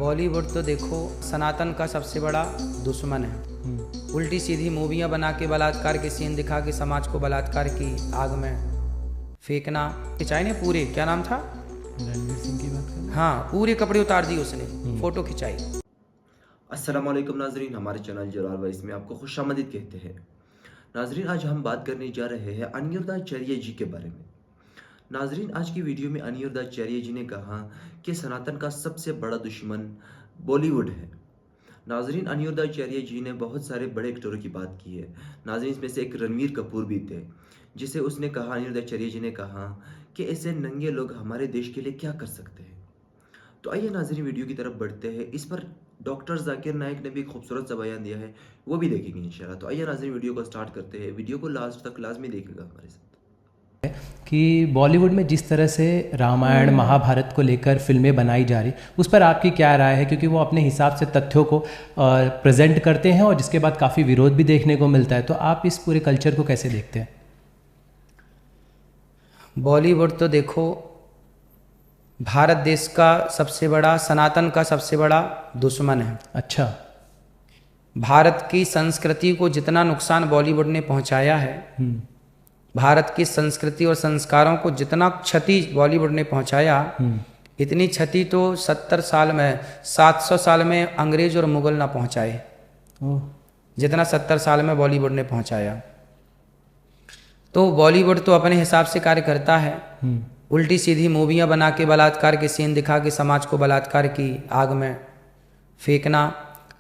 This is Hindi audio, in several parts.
बॉलीवुड तो देखो सनातन का सबसे बड़ा दुश्मन है। उल्टी सीधी मूवियाँ बना के बलात्कार के सीन दिखा के समाज को बलात्कार की आग में फेंकना। खिंचाई ने पूरे, क्या नाम था, रणवीर सिंह की बात कर। हाँ, पूरे कपड़े उतार दिए उसने, फोटो खिंचाई। अस्सलामुअलैकुम नाजरीन, हमारे चैनल जलाल वॉइस में आपको खुशामदीद कहते हैं। नाजरीन, आज हम बात करने जा रहे हैं अनिरुद्धाचार्य जी के बारे में। नाजरीन, आज की वीडियो में अनिरुद्धाचार्य जी ने कहा कि सनातन का सबसे बड़ा दुश्मन बॉलीवुड है। नाजरीन, अनिरुद्धाचार्य जी ने बहुत सारे बड़े एक्टरों की बात की है। नाजरीन, इसमें से एक रणवीर कपूर भी थे, जिसे उसने कहा, अनिरुद्धाचार्य जी ने कहा कि ऐसे नंगे लोग हमारे देश के लिए क्या कर सकते हैं। तो आइए नाज़रीन, वीडियो की तरफ बढ़ते हैं। इस पर डॉक्टर जाकिर नाइक ने भी एक खूबसूरत सा बयान दिया है, वो भी देखेंगे इंशाल्लाह। तो आइए नाज़रीन, वीडियो को स्टार्ट करते हैं। वीडियो को लास्ट तक लाजमी देखिएगा हमारे साथ। कि बॉलीवुड में जिस तरह से रामायण महाभारत को लेकर फिल्में बनाई जा रही, उस पर आपकी क्या राय है? क्योंकि वो अपने हिसाब से तथ्यों को प्रेजेंट करते हैं और जिसके बाद काफ़ी विरोध भी देखने को मिलता है। तो आप इस पूरे कल्चर को कैसे देखते हैं? बॉलीवुड तो देखो भारत देश का सबसे बड़ा, सनातन का सबसे बड़ा दुश्मन है। अच्छा। भारत की संस्कृति को जितना नुकसान बॉलीवुड ने पहुंचाया है, भारत की संस्कृति और संस्कारों को जितना क्षति बॉलीवुड ने पहुंचाया, इतनी क्षति तो 70 साल में, 700 साल में अंग्रेज और मुगल ना पहुंचाए, जितना 70 साल में बॉलीवुड ने पहुंचाया। तो बॉलीवुड तो अपने हिसाब से कार्य करता है। उल्टी सीधी मूवियाँ बना के बलात्कार के सीन दिखा के समाज को बलात्कार की आग में फेंकना।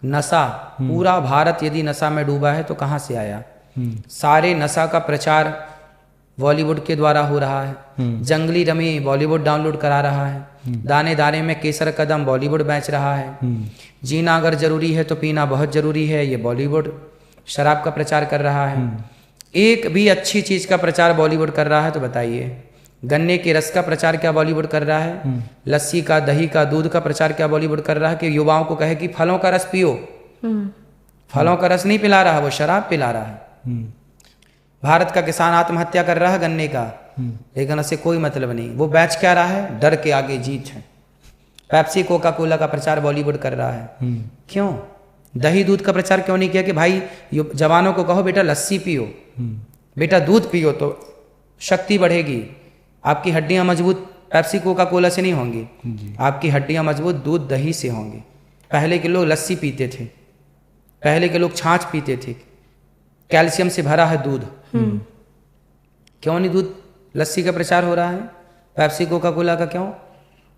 नशा, पूरा भारत यदि नशा में डूबा है तो कहाँ से आया? सारे नशा का प्रचार बॉलीवुड के द्वारा हो रहा है। जंगली रमी बॉलीवुड डाउनलोड करा रहा है। दाने दाने में केसर कदम बॉलीवुड बेच रहा है। जीना अगर जरूरी है तो पीना बहुत जरूरी है, ये बॉलीवुड शराब का प्रचार कर रहा है। एक भी अच्छी चीज का प्रचार बॉलीवुड कर रहा है तो बताइए? गन्ने के रस का प्रचार क्या बॉलीवुड कर रहा है? लस्सी का, दही का, दूध का प्रचार क्या बॉलीवुड कर रहा है? कि युवाओं को कहे कि फलों का रस पियो। फलों का रस नहीं पिला रहा, वो शराब पिला रहा है। भारत का किसान आत्महत्या कर रहा है गन्ने का, लेकिन उससे कोई मतलब नहीं। वो बेच क्या रहा है? डर के आगे जीत है। पेप्सी कोका कोला का प्रचार बॉलीवुड कर रहा है। क्यों? दही दूध का प्रचार क्यों नहीं किया कि भाई जवानों को कहो बेटा लस्सी पियो, बेटा दूध पियो तो शक्ति बढ़ेगी, आपकी हड्डियां मजबूत पेप्सी कोका कोला से नहीं होंगी, आपकी हड्डियां मजबूत दूध दही से होंगी। पहले के लोग लस्सी पीते थे, पहले के लोग छाछ पीते थे, कैल्शियम से भरा है दूध। क्यों नहीं दूध लस्सी का प्रचार हो रहा है? पेप्सी कोका कोला का क्यों?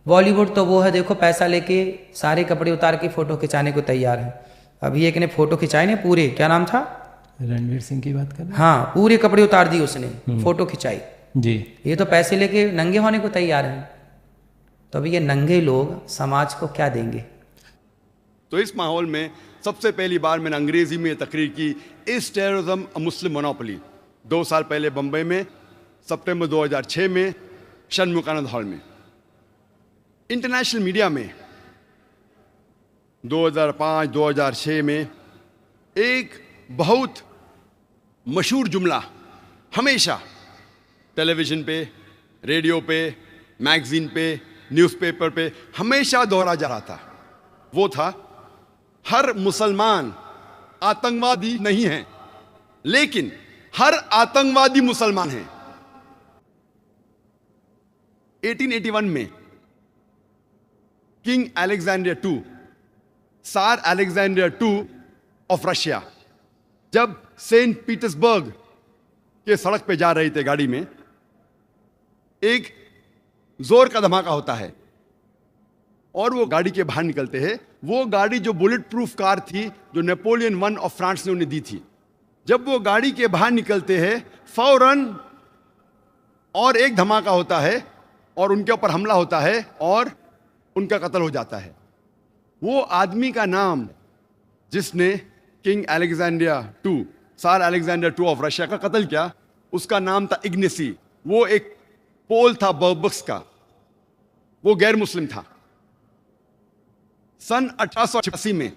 बॉलीवुड तो वो है, देखो पैसा लेके सारे कपड़े उतार के फोटो खिंचाने को तैयार है। अभी एक ने फोटो खिंचाई ने पूरे, क्या नाम था, रणवीर सिंह की बात कर। हाँ, पूरे कपड़े उतार दिए उसने, फोटो खिंचाई जी। ये तो पैसे लेके नंगे होने को तैयार है। तो अभी ये नंगे लोग समाज को क्या देंगे? तो इस माहौल में सबसे पहली बार मैंने अंग्रेजी में तकरीर की, is terrorism a Muslim monopoly. 2 साल पहले बंबई में, सितंबर 2006 में, षणमुखानंद हॉल में। इंटरनेशनल मीडिया में 2005-2006 में एक बहुत मशहूर जुमला हमेशा टेलीविज़न पे, रेडियो पे, मैगज़ीन पे, न्यूज़पेपर पे हमेशा दोहरा जा रहा था। वो था, हर मुसलमान आतंकवादी नहीं है, लेकिन हर आतंकवादी मुसलमान है। 1881 में किंग अलेक्जेंडर II, सार अलेक्जेंडर II ऑफ रशिया, जब सेंट पीटर्सबर्ग के सड़क पे जा रहे थे गाड़ी में, एक जोर का धमाका होता है और वो गाड़ी के बाहर निकलते हैं। वो गाड़ी जो बुलेट प्रूफ कार थी, जो नेपोलियन I ऑफ फ्रांस ने उन्हें दी थी, जब वो गाड़ी के बाहर निकलते हैं फौरन और एक धमाका होता है और उनके ऊपर हमला होता है और उनका कत्ल हो जाता है। वो आदमी का नाम जिसने किंग अलेक्जेंडर II, सार अलेक्जेंडर II ऑफ रशिया का कत्ल किया, उसका नाम था इग्नेसी। वो एक पोल था बर्बक्स का, वो गैर मुस्लिम था। सन 1886 में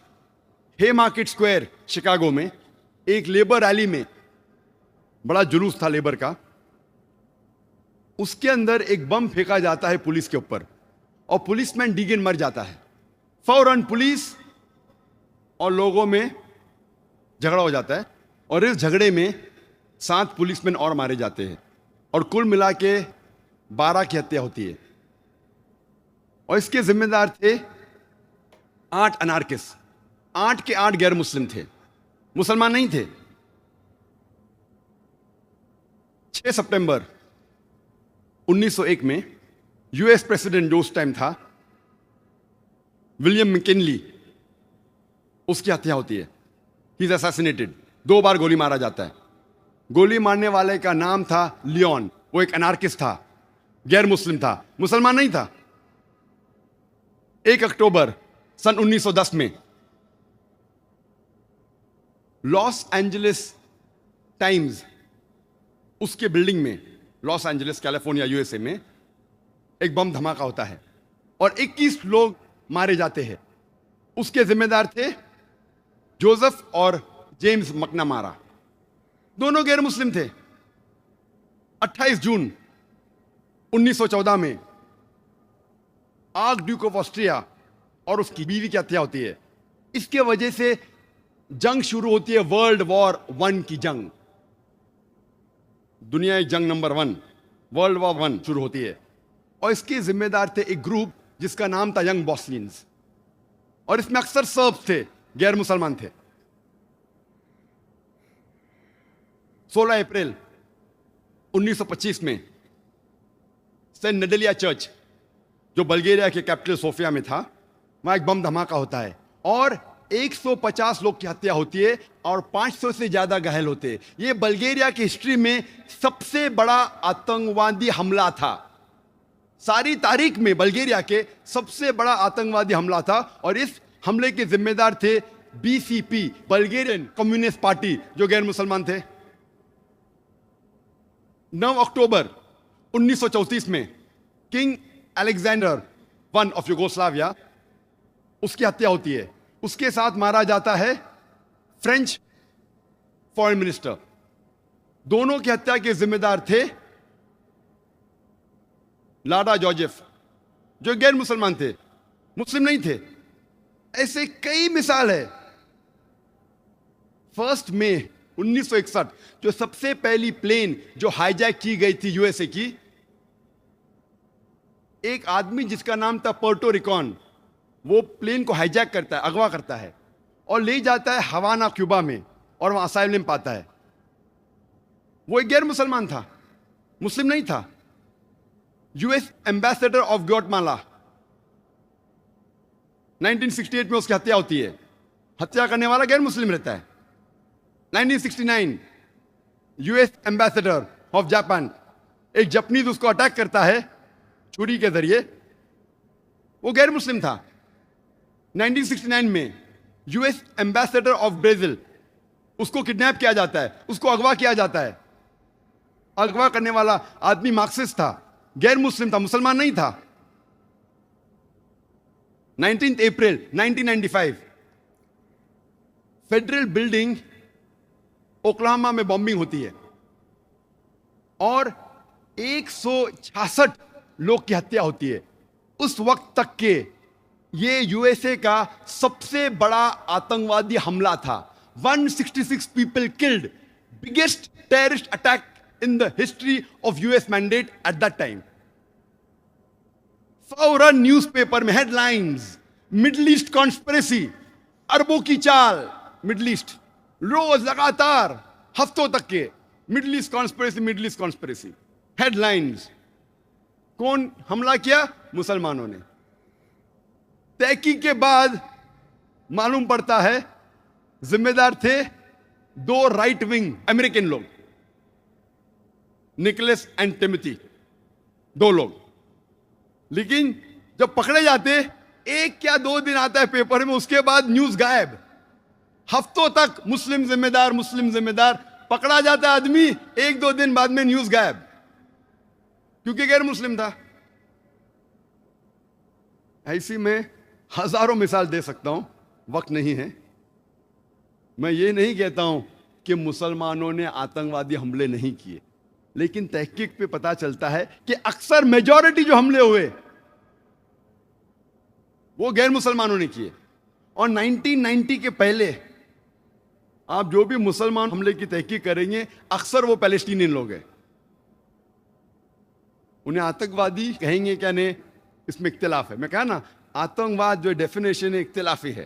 हे मार्केट स्क्वायर शिकागो में एक लेबर रैली में, बड़ा जुलूस था लेबर का, उसके अंदर एक बम फेंका जाता है पुलिस के ऊपर और पुलिसमैन डीगन मर जाता है। फौरन पुलिस और लोगों में झगड़ा हो जाता है और इस झगड़े में 7 पुलिसमैन और मारे जाते हैं और कुल मिला के 12 की हत्या होती है। और इसके जिम्मेदार थे 8 अनार्किस्ट। 8 के 8 गैर मुस्लिम थे, मुसलमान नहीं थे। 6 सितंबर 1901 में यूएस प्रेसिडेंट जो उस टाइम था, विलियम मैकिनली, उसकी हत्या होती है। He is assassinated. 2 बार गोली मारा जाता है। गोली मारने वाले का नाम था लियोन। वो एक अनार्किस्ट था, गैर मुस्लिम था, मुसलमान नहीं था। 1 अक्टूबर सन 1910 में लॉस एंजलिस टाइम्स, उसके बिल्डिंग में, लॉस एंजलिस कैलिफोर्निया यूएसए में, एक बम धमाका होता है और 21 लोग मारे जाते हैं। उसके जिम्मेदार थे जोसेफ और जेम्स मकनामारा। दोनों गैर मुस्लिम थे। 28 जून 1914 में आर्क ड्यूक ऑफ ऑस्ट्रिया और उसकी बीवी की हत्या होती है। इसके वजह से जंग शुरू होती है, वर्ल्ड वॉर 1 की जंग, दुनियाई जंग नंबर 1, वर्ल्ड वॉर 1 शुरू होती है। और इसके जिम्मेदार थे एक ग्रुप जिसका नाम था यंग बॉस्नियंस, और इसमें अक्सर सर्ब्स थे, गैर मुसलमान थे। 16 अप्रैल 1925 में सेंट नेडेलिया चर्च, जो बल्गेरिया के कैपिटल सोफिया में था, वहां एक बम धमाका होता है और 150 लोग की हत्या होती है और 500 से ज्यादा घायल होते हैं। यह बल्गेरिया की हिस्ट्री में सबसे बड़ा आतंकवादी हमला था। सारी तारीख में बल्गेरिया के सबसे बड़ा आतंकवादी हमला था और इस हमले के जिम्मेदार थे बीसीपी, बल्गेरियन कम्युनिस्ट पार्टी, जो गैर मुसलमान थे। 9 अक्टूबर 1934 में king Alexander I of Yugoslavia, उसकी हत्या होती है। उसके साथ मारा जाता है फ्रेंच फॉरेन मिनिस्टर। दोनों की हत्या के जिम्मेदार थे लाडा जोसेफ, जो गैर मुसलमान थे, मुस्लिम नहीं थे। ऐसे कई मिसाल है। 1 मई 1961 जो सबसे पहली प्लेन जो हाईजैक की गई थी यूएसए की, एक आदमी जिसका नाम था पोर्टो रिकॉन, वो प्लेन को हाईजैक करता है, अगवा करता है और ले जाता है हवाना, क्यूबा में, और वहां असाइलम पाता है। वो एक गैर मुसलमान था, मुस्लिम नहीं था। यूएस एम्बेसडर ऑफ ग्वाटेमाला, 1968 में उसकी हत्या होती है। हत्या करने वाला गैर मुस्लिम रहता है। 1969 यूएस एम्बेसडर ऑफ जापान, एक जापानीज उसको अटैक करता है छुरी के जरिए, वो गैर मुस्लिम था। 1969 में यूएस एम्बेसडर ऑफ ब्राजील, उसको किडनैप किया जाता है, उसको अगवा किया जाता है। अगवा करने वाला आदमी मार्क्सिस्ट था, गैर मुस्लिम था, मुसलमान नहीं था। 19 अप्रैल 1995 फेडरल बिल्डिंग ओक्लाहोमा में बॉम्बिंग होती है और 166 लोग की हत्या होती है। उस वक्त तक के ये यूएसए का सबसे बड़ा आतंकवादी हमला था। 166 people killed, biggest terrorist attack in the history of US mandate at that time. फौरन न्यूज़पेपर में हेडलाइंस, मिडिल ईस्ट कॉन्स्पिरेसी, अरबों की चाल, मिडिल ईस्ट, रोज लगातार हफ्तों तक के middle east conspiracy, middle east conspiracy headlines. कौन हमला किया? मुसलमानों ने। तहकीक के बाद मालूम पड़ता है जिम्मेदार थे 2 राइट विंग अमेरिकन लोग, निकोलस एंड टिमोथी, 2 लोग। लेकिन जब पकड़े जाते, 1 या 2 दिन आता है पेपर में, उसके बाद न्यूज गायब। हफ्तों तक मुस्लिम जिम्मेदार, मुस्लिम जिम्मेदार, पकड़ा जाता आदमी, 1-2 दिन बाद में न्यूज गायब, क्योंकि गैर मुस्लिम था। ऐसी मैं हजारों मिसाल दे सकता हूं, वक्त नहीं है। मैं ये नहीं कहता हूं कि मुसलमानों ने आतंकवादी हमले नहीं किए, लेकिन तहकीक पे पता चलता है कि अक्सर मेजॉरिटी जो हमले हुए वो गैर मुसलमानों ने किए। और 1990 के पहले आप जो भी मुसलमान हमले की तहकीक करेंगे, अक्सर वो पैलेस्टीनियन लोग हैं। उन्हें आतंकवादी कहेंगे क्या नहीं, इसमें इख्तिलाफ है। मैं कहा ना, आतंकवाद जो डेफिनेशन है इख्तिलाफी है।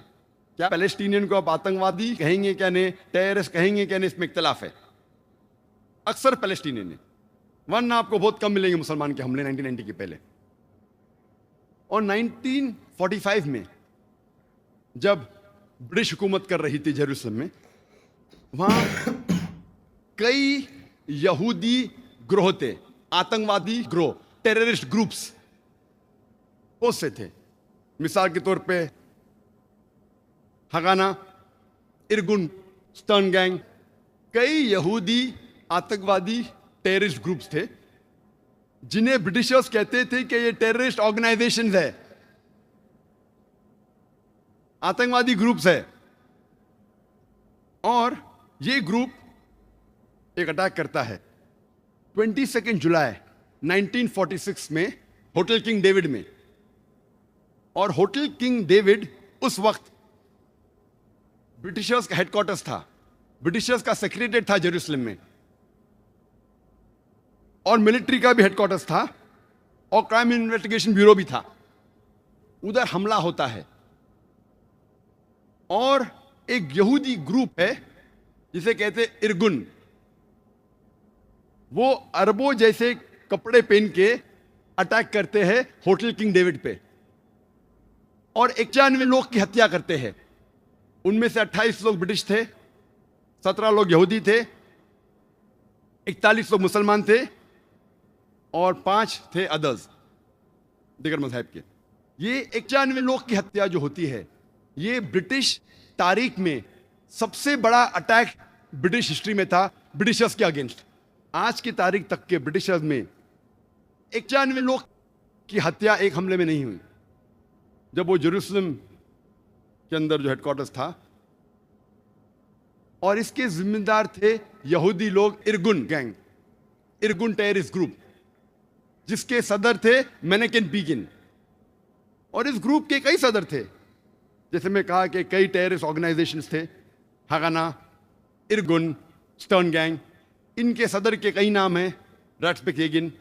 क्या पैलेस्टीनियन को आप आतंकवादी कहेंगे क्या नहीं, टेररिस्ट कहेंगे क्या नहीं, इसमें इख्तिलाफ है। अक्सर पैलेस्टीनियन है, वरना आपको बहुत कम मिलेंगे मुसलमान के हमले 1990 के पहले। और 1945 में जब ब्रिटिश हुकूमत कर रही थी जेरूसलम में, वहां कई यहूदी ग्रोह थे, आतंकवादी ग्रोह, टेररिस्ट ग्रुप्स बहुत से थे। मिसाल के तौर पे हगाना, इरगुन, स्टर्न गैंग, कई यहूदी आतंकवादी टेररिस्ट ग्रुप्स थे जिन्हें ब्रिटिशर्स कहते थे कि ये टेररिस्ट ऑर्गेनाइजेशंस है, आतंकवादी ग्रुप्स है। और ये ग्रुप एक अटैक करता है 22 जुलाई 1946 में होटल किंग डेविड में। और होटल किंग डेविड उस वक्त ब्रिटिशर्स का हेडक्वार्टर्स था, ब्रिटिशर्स का सेक्रेटरीट था जेरूसलम में, और मिलिट्री का भी हेडक्वार्टर्स था, और क्राइम इन्वेस्टिगेशन ब्यूरो भी था। उधर हमला होता है और एक यहूदी ग्रुप है जिसे कहते इरगुन, वो अरबों जैसे कपड़े पहन के अटैक करते हैं होटल किंग डेविड पे और 91 लोग की हत्या करते हैं। उनमें से 28 लोग ब्रिटिश थे, 17 लोग यहूदी थे, 41 लोग मुसलमान थे और 5 थे अदर्स, दिगर मजहब के। ये 91 लोग की हत्या जो होती है, ये ब्रिटिश तारीख में सबसे बड़ा अटैक ब्रिटिश हिस्ट्री में था ब्रिटिशर्स के अगेंस्ट। आज की तारीख तक के ब्रिटिशर्स में 91 लोग की हत्या एक हमले में नहीं हुई। जब वो जेरूसलम के अंदर जो हेडक्वार्टर्स था, और इसके जिम्मेदार थे यहूदी लोग, इरगुन गैंग, इरगुन टेररिस्ट ग्रुप, जिसके सदर थे मेनेकिन बीगिन। और इस ग्रुप के कई सदर थे, जैसे मैं कहा कि कई टेररिस्ट ऑर्गेनाइजेशंस थे, हगाना, इरगुन, स्टर्न गैंग। इनके सदर के कई नाम हैं, रैट्सपिक,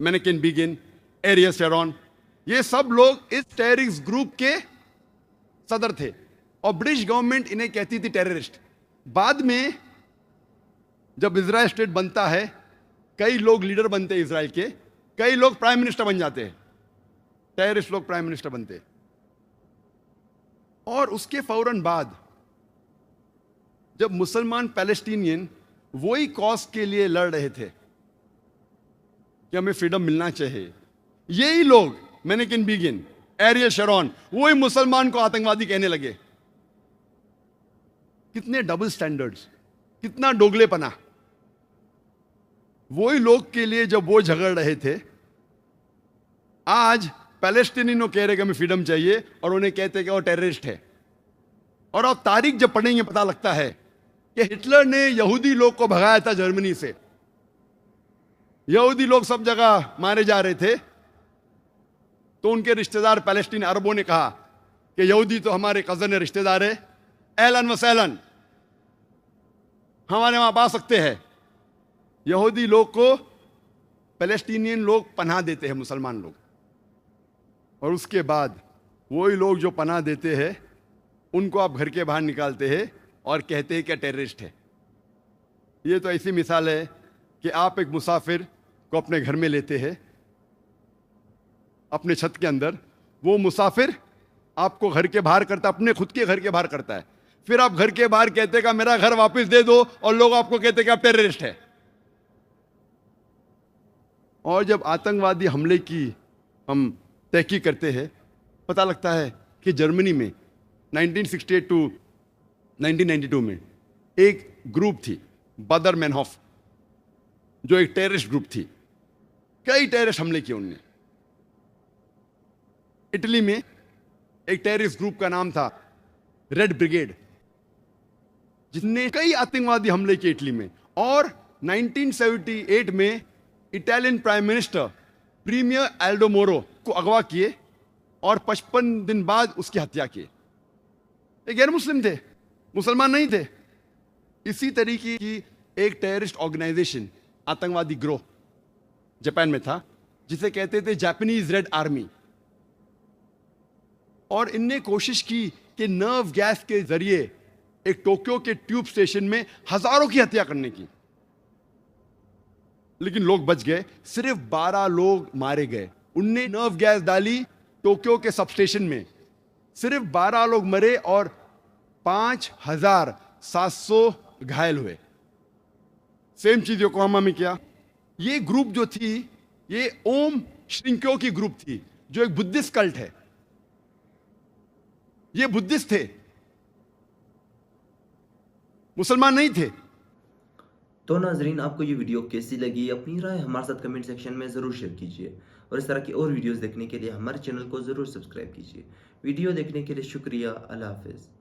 मेनेकिन बीगिन, एरियस शेरॉन। ये सब लोग इस टेररिस्ट ग्रुप के सदर थे और ब्रिटिश गवर्नमेंट इन्हें कहती थी टेररिस्ट। बाद में जब इजराइल स्टेट बनता है, कई लोग लीडर बनते हैं इजराइल के, कई लोग प्राइम मिनिस्टर बन जाते हैं, टेररिस्ट लोग प्राइम मिनिस्टर बनते हैं। और उसके फौरन बाद जब मुसलमान पैलेस्टीनियन वही कॉज के लिए लड़ रहे थे कि हमें फ्रीडम मिलना चाहिए, यही लोग मेनेकिन बीगिन, एरियल शेरॉन, वही मुसलमान को आतंकवादी कहने लगे। कितने डबल स्टैंडर्ड्स, कितना डोगलेपना। वही लोग के लिए जब वो झगड़ रहे थे, आज पैलेस्टीनियनों कह रहे कि हमें फ्रीडम चाहिए और उन्हें कहते कि वो टेररिस्ट है। और अब तारीख जब पढ़ेंगे पता लगता है कि हिटलर ने यहूदी लोग को भगाया था जर्मनी से। यहूदी लोग सब जगह मारे जा रहे थे, तो उनके रिश्तेदार पैलेस्टीन अरबों ने कहा कि यहूदी तो हमारे कजन रिश्तेदार है, एलन व सैलन, हमारे वहां आ सकते हैं। यहूदी लोग को पैलेस्टीनियन लोग पनाह देते हैं, मुसलमान लोग। और उसके बाद वही लोग जो पनाह देते हैं उनको आप घर के बाहर निकालते हैं और कहते हैं कि टेररिस्ट है। ये तो ऐसी मिसाल है कि आप एक मुसाफिर को अपने घर में लेते हैं, अपने छत के अंदर, वो मुसाफिर आपको घर के बाहर करता, अपने खुद के घर के बाहर करता है, फिर आप घर के बाहर कहते का मेरा घर वापस दे दो, और लोग आपको कहते कि आप टेररिस्ट है। और जब आतंकवादी हमले की हम तहकीक करते हैं, पता लगता है कि जर्मनी में 1968 टू 1992 में एक ग्रुप थी, बादर मैनहॉफ, जो एक टेररिस्ट ग्रुप थी। कई टेररिस्ट हमले किए उनने। इटली में एक टेररिस्ट ग्रुप का नाम था रेड ब्रिगेड, जिसने कई आतंकवादी हमले किए इटली में। और 1978 में Italian prime minister premier Aldo Moro को अगवा किए और 55 दिन बाद उसकी हत्या की। ये गैर मुस्लिम थे, मुसलमान नहीं थे। इसी तरीके की एक टेररिस्ट ऑर्गेनाइजेशन, आतंकवादी गिरोह जापान में था, जिसे कहते थे जापानीज रेड आर्मी। और इनने कोशिश की कि नर्व गैस के जरिए एक टोक्यो के ट्यूब स्टेशन में हजारों की हत्या करने की, लेकिन लोग बच गए। सिर्फ 12 लोग मारे गए। उनने नर्व गैस डाली टोक्यो के सब स्टेशन में, सिर्फ 12 लोग मरे और 5700 घायल हुए। सेम चीज योकोहामा में किया। ये ग्रुप जो थी, ये ओम श्रिंक्यो की ग्रुप थी, जो एक बुद्धिस्ट कल्ट है। ये बुद्धिस्ट थे, मुसलमान नहीं थे। तो नाजरीन, आपको ये वीडियो कैसी लगी? अपनी राय हमारे साथ कमेंट सेक्शन में ज़रूर शेयर कीजिए और इस तरह की और वीडियोस देखने के लिए हमारे चैनल को ज़रूर सब्सक्राइब कीजिए। वीडियो देखने के लिए शुक्रिया। अल्लाह हाफिज़।